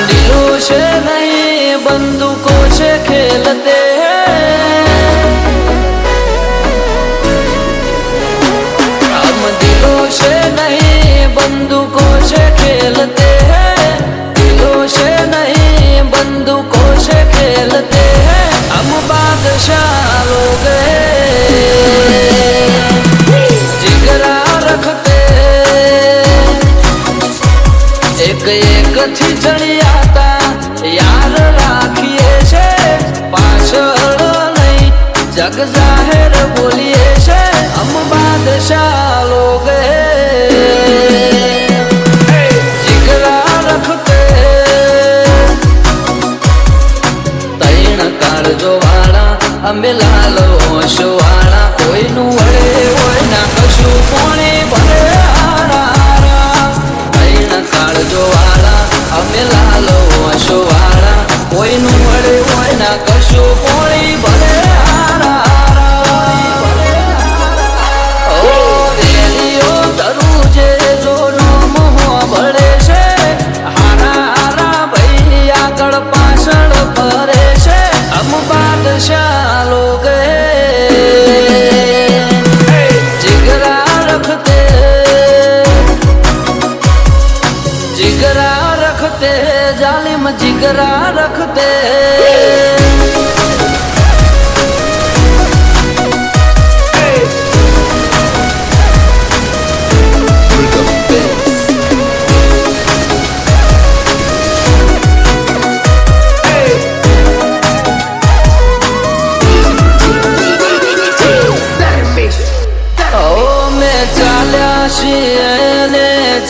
दिलों से नहीं बंदूकों से खेलते हैं, हम दिलों से नहीं बंदूकों से खेलते हैं, दिलों से नहीं बंदूकों से खेलते हैं, हम बादशाह लोग जिगरा रखते एक एक थी जड़ियाता यार राखिए से पाछળ नहीं जग जाहिर बोलिए से हम बादशाह लोग जिगरा रखते तैण काळजो वाला अमे लाल होश वाला कोई नु वळे होय ना कशु कोणी भरे हारा तैण काळजो वाला अमे लाल होश वाला कोई नु वळे होय ना कशु कोणी भरे हारा ओ रेलियो दरुजे जो नो मोह भळे छे हारा हारा भाई आगळ पाछळ फरे छे हम बादशाह लोग जिगरा रखते जिगरा रखते जालिम जिगरा रखते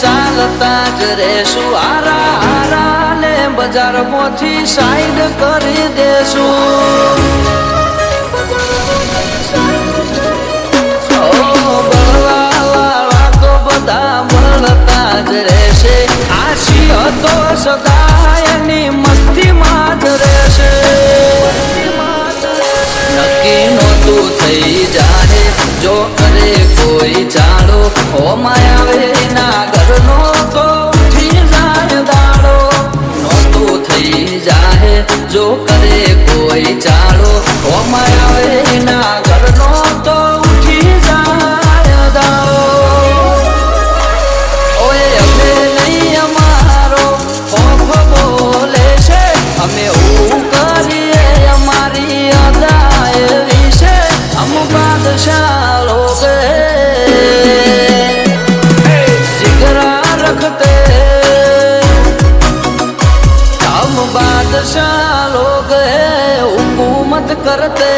चालता ज रेसु हारा हारा ने बजार मोथी साइड करी देसु बळवावाळा तो बधा મળતા જ રહેશે આશી હતો સદાયની મસ્તી માં જ રહેશે નક્કી નહોતું થઈ જાહે જો કરે કોઈ ચાળો હો માયાવે ના ઘરનો તો ઉઠી જાય દાડો નહોતું થઈ જાહે જો કરે કોઈ ચાળો હો માયાવે ના ઘરનો તો ઉઠી જાય દાડો ઓય અમે નહીં અમારો ખોફ બોલે છે અમે હું કરીએ અમારી અદા એવી છે हम बादशाह लोग जिगरा रखते हम बादशाह लोग हुकूमत करते